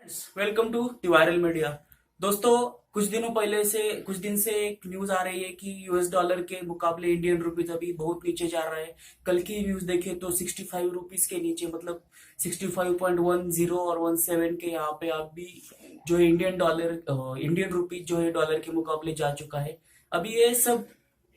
Welcome to the viral media. दोस्तों, कुछ दिन से एक न्यूज आ रही है कि यूएस डॉलर के मुकाबले इंडियन रुपीज अभी बहुत नीचे जा रहा है। कल की न्यूज देखें तो 65 रुपीज के नीचे, मतलब 65.10 और 17 के यहाँ पे आप भी जो है इंडियन रुपीज जो है डॉलर के मुकाबले जा चुका है। अभी ये सब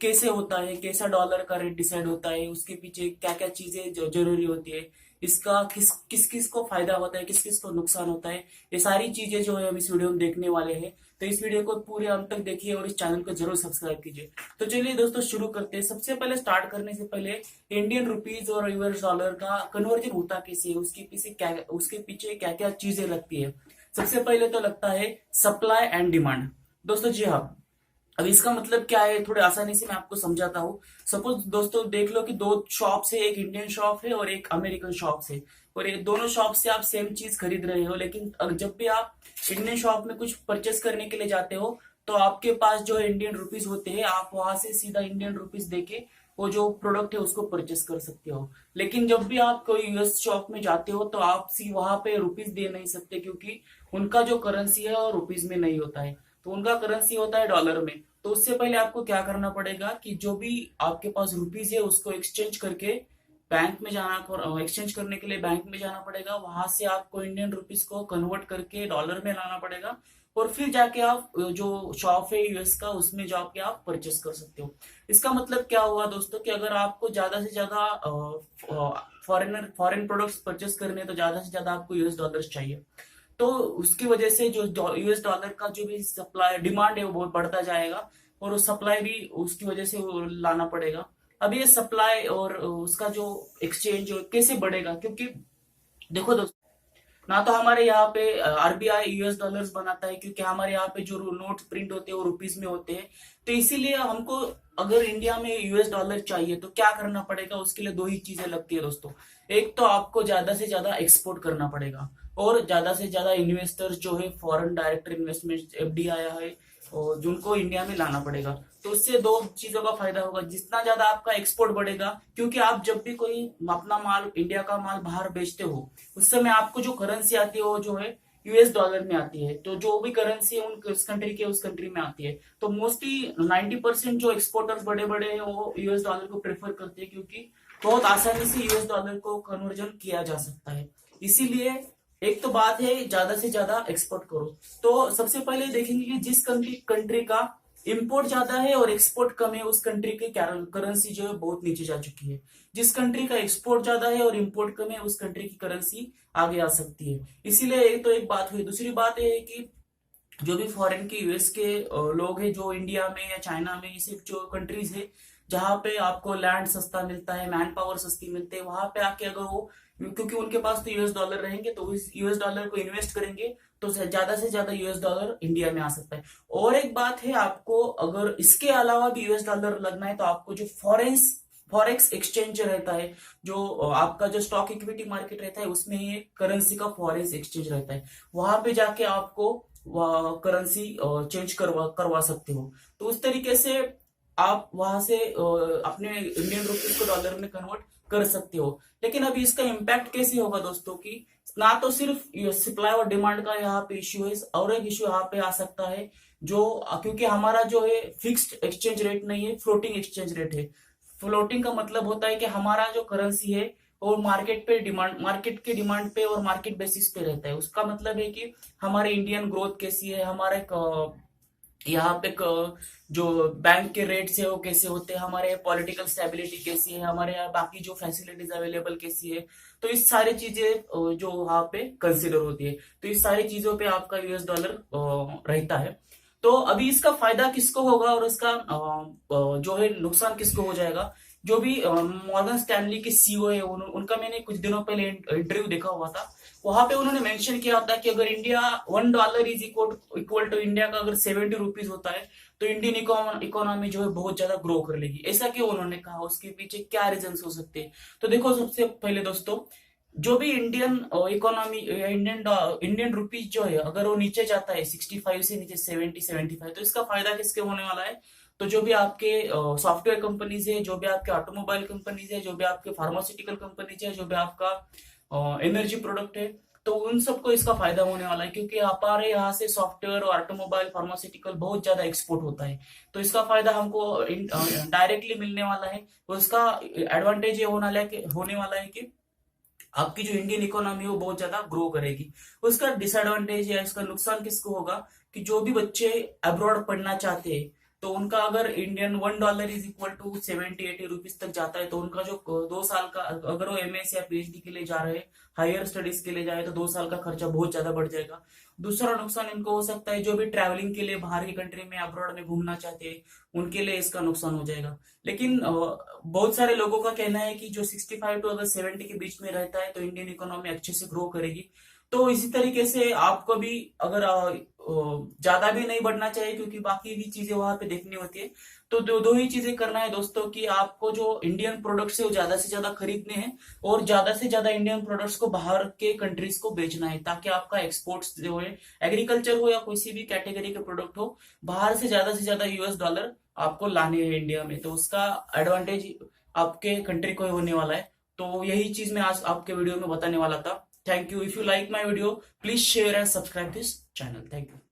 कैसे होता है, कैसा डॉलर का रेट डिसाइड होता है, उसके पीछे क्या क्या चीजें जो जरूरी होती है, इसका किस किस को फायदा होता है, किस किस को नुकसान होता है, ये सारी चीजें जो है हम इस वीडियो में देखने वाले हैं। तो इस वीडियो को पूरे अंत तक देखिए और इस चैनल को जरूर सब्सक्राइब कीजिए। तो चलिए दोस्तों, शुरू करते हैं। सबसे पहले स्टार्ट करने से पहले इंडियन रुपीज और यूएस डॉलर का कन्वर्जन होता कैसे है, उसके पीछे क्या क्या चीजें लगती है। सबसे पहले तो लगता है सप्लाई एंड डिमांड। दोस्तों जी हाँ, अब इसका मतलब क्या है थोड़े आसानी से मैं आपको समझाता हूँ। सपोज दोस्तों देख लो कि दो शॉप्स है, एक इंडियन शॉप है और एक अमेरिकन शॉप है, और ये दोनों शॉप से आप सेम चीज खरीद रहे हो। लेकिन जब भी आप इंडियन शॉप में कुछ परचेस करने के लिए जाते हो तो आपके पास जो इंडियन रुपीज होते हैं, आप वहां से सीधा इंडियन रुपीज देके वो जो प्रोडक्ट है उसको परचेस कर सकते हो। लेकिन जब भी आप कोई यूएस शॉप में जाते हो तो आप सी वहां पे रुपीज दे नहीं सकते, क्योंकि उनका जो करेंसी है वो रुपीज में नहीं होता है, तो उनका करेंसी होता है डॉलर में। तो उससे पहले आपको क्या करना पड़ेगा कि जो भी आपके पास रुपीज है उसको एक्सचेंज करके बैंक में जाना, एक्सचेंज करने के लिए बैंक में जाना पड़ेगा। वहां से आपको इंडियन रुपीज को कन्वर्ट करके डॉलर में लाना पड़ेगा, और फिर जाके आप जो शॉप है यूएस का उसमें जाके आप परचेस कर सकते हो। इसका मतलब क्या हुआ दोस्तों कि अगर आपको ज्यादा से ज्यादा फॉरेन प्रोडक्ट्स परचेस करने हैं तो ज्यादा से ज्यादा आपको यूएस डॉलर्स चाहिए। तो उसकी वजह से जो यूएस डॉलर का जो भी सप्लाई डिमांड है वो बहुत बढ़ता जाएगा, और उस सप्लाई भी उसकी वजह से वो लाना पड़ेगा। अब ये सप्लाई और उसका जो एक्सचेंज कैसे बढ़ेगा, क्योंकि देखो दोस्तों, ना तो हमारे यहाँ पे आरबीआई यूएस डॉलर्स बनाता है, क्योंकि हमारे यहाँ पे जो नोट प्रिंट होते हैं वो रुपीज में होते हैं। तो इसीलिए हमको अगर इंडिया में यूएस डॉलर चाहिए तो क्या करना पड़ेगा, उसके लिए दो ही चीजें लगती है दोस्तों। एक तो आपको ज्यादा से ज्यादा एक्सपोर्ट करना पड़ेगा, और ज्यादा से ज्यादा इन्वेस्टर्स जो है फॉरेन डायरेक्ट इन्वेस्टमेंट एफडीआई है और जिनको इंडिया में लाना पड़ेगा। तो उससे दो चीजों का फायदा होगा। जितना ज्यादा आपका एक्सपोर्ट बढ़ेगा, क्योंकि आप जब भी कोई अपना माल, इंडिया का माल बाहर बेचते हो, उस समय आपको जो करेंसी आती है वो जो है यूएस डॉलर में आती है। तो जो भी करेंसी है उस कंट्री के उस कंट्री में आती है। तो मोस्टली 90% जो एक्सपोर्टर्स बड़े बड़े हैं वो यूएस डॉलर को प्रेफर करते हैं, क्योंकि बहुत आसानी से यूएस डॉलर को कन्वर्जन किया जा सकता है। इसीलिए एक तो बात है ज्यादा से ज्यादा एक्सपोर्ट करो। तो सबसे पहले देखेंगे कि जिस कंट्री का इंपोर्ट ज्यादा है और एक्सपोर्ट कम है, उस कंट्री की करेंसी जो है बहुत नीचे जा चुकी है। जिस कंट्री का एक्सपोर्ट ज्यादा है और इंपोर्ट कम है, उस कंट्री की करेंसी आगे आ सकती है। इसीलिए एक तो एक बात हुई। दूसरी बात यह है कि जो भी फॉरेन के यूएस के लोग हैं जो इंडिया में या चाइना में, ये सिर्फ जो कंट्रीज है जहाँ पे आपको लैंड सस्ता मिलता है, मैन पावर सस्ती मिलती है, वहां पे आके अगर वो, क्योंकि उनके पास तो यूएस डॉलर रहेंगे, तो उस यूएस डॉलर को इन्वेस्ट करेंगे तो ज्यादा से ज्यादा यूएस डॉलर इंडिया में आ सकता है। और एक बात है, आपको अगर इसके अलावा भी यूएस डॉलर लगना है तो आपको जो फॉरेक्स एक्सचेंज रहता है, जो आपका जो स्टॉक इक्विटी मार्केट रहता है, उसमें ये करेंसी का फॉरेक्स एक्सचेंज रहता है। वहां पे जाके आपको करेंसी चेंज करवा सकते हो। तो उस तरीके से आप वहां से अपने इंडियन रुपीज को डॉलर में कन्वर्ट कर सकते हो। लेकिन अभी इसका इम्पैक्ट कैसे होगा दोस्तों कि ना तो सिर्फ सप्लाई और डिमांड का यहाँ पे इश्यू है, और एक इश्यू यहाँ पे आ सकता है जो, क्योंकि हमारा जो है फिक्स्ड एक्सचेंज रेट नहीं है, फ्लोटिंग एक्सचेंज रेट है। फ्लोटिंग का मतलब होता है कि हमारा जो करेंसी है वो मार्केट के डिमांड पे और मार्केट बेसिस पे रहता है। उसका मतलब है कि हमारे इंडियन ग्रोथ कैसी है, हमारे यहाँ पे जो बैंक के रेट्स है वो कैसे होते हैं, हमारे पॉलिटिकल स्टेबिलिटी कैसी है, हमारे यहाँ बाकी जो फैसिलिटीज अवेलेबल कैसी है। तो इस सारी चीजें जो वहाँ पे कंसिडर होती है, तो इस सारी चीजों पे आपका यूएस डॉलर रहता है। तो अभी इसका फायदा किसको होगा और इसका जो है नुकसान किसको हो जाएगा। जो भी मॉर्गन स्टैनली के सीईओ है, उनका मैंने कुछ दिनों पहले इंटरव्यू देखा हुआ था। वहां पे उन्होंने मेंशन किया था कि अगर India $1 is equal to India का अगर 70 रुपीज होता है, तो इंडियन इकोनॉमी जो है बहुत ज्यादा ग्रो कर लेगी। ऐसा क्यों उन्होंने कहा, उसके पीछे क्या रीजन हो सकते हैं। तो देखो, सबसे पहले दोस्तों, जो भी इंडियन इकोनॉमी, इंडियन रुपीज जो है अगर वो नीचे जाता है 65 से नीचे 70-75, तो इसका फायदा किसके होने वाला है। तो जो भी आपके सॉफ्टवेयर कंपनीज है, जो भी आपके ऑटोमोबाइल कंपनीज है, जो भी आपके फार्मास्यूटिकल कंपनीज है, जो भी आपका एनर्जी प्रोडक्ट है, तो उन सबको इसका फायदा होने वाला है, क्योंकि हमारे यहाँ से सॉफ्टवेयर और ऑटोमोबाइल फार्मास्यूटिकल बहुत ज्यादा एक्सपोर्ट होता है। तो इसका फायदा हमको डायरेक्टली मिलने वाला है। तो इसका एडवांटेज ये होने वाला है कि आपकी जो इंडियन इकोनॉमी है वो बहुत ज्यादा ग्रो करेगी। उसका डिसएडवांटेज या इसका नुकसान किसको होगा कि जो भी बच्चे अब्रॉड पढ़ना चाहते हैं, तो उनका अगर Indian $1 is equal to 70-80 rupees तक जाता है, तो उनका जो 2 साल का, अगर वो एमएस या पीएचडी के लिए जा रहे हैं, हायर स्टडीज के लिए जाए, तो 2 साल का खर्चा बहुत ज्यादा बढ़ जाएगा। दूसरा नुकसान इनको हो सकता है जो भी ट्रैवलिंग के लिए बाहर की कंट्री में अब्रॉड में घूमना चाहते हैं, उनके लिए इसका नुकसान हो जाएगा। लेकिन बहुत सारे लोगों का कहना है कि जो 65 टू अगर 70 के बीच में रहता है तो इंडियन इकोनॉमी अच्छे से ग्रो करेगी। तो इसी तरीके से आपको भी अगर ज्यादा भी नहीं बढ़ना चाहिए, क्योंकि बाकी भी चीजें वहां पे देखनी होती है। तो दो ही चीजें करना है दोस्तों, कि आपको जो इंडियन प्रोडक्ट्स है वो ज्यादा से ज्यादा खरीदने हैं, और ज्यादा से ज्यादा इंडियन प्रोडक्ट्स को बाहर के कंट्रीज को बेचना है, ताकि आपका एक्सपोर्ट्स जो है, एग्रीकल्चर हो या किसी भी कैटेगरी के प्रोडक्ट हो, बाहर से ज्यादा US डॉलर आपको लाने हैं इंडिया में। तो उसका एडवांटेज आपके कंट्री को ही होने वाला है। तो यही चीज मैं आज आपके वीडियो में बताने वाला था। Thank you. If you like my video, please share and subscribe this channel. Thank you.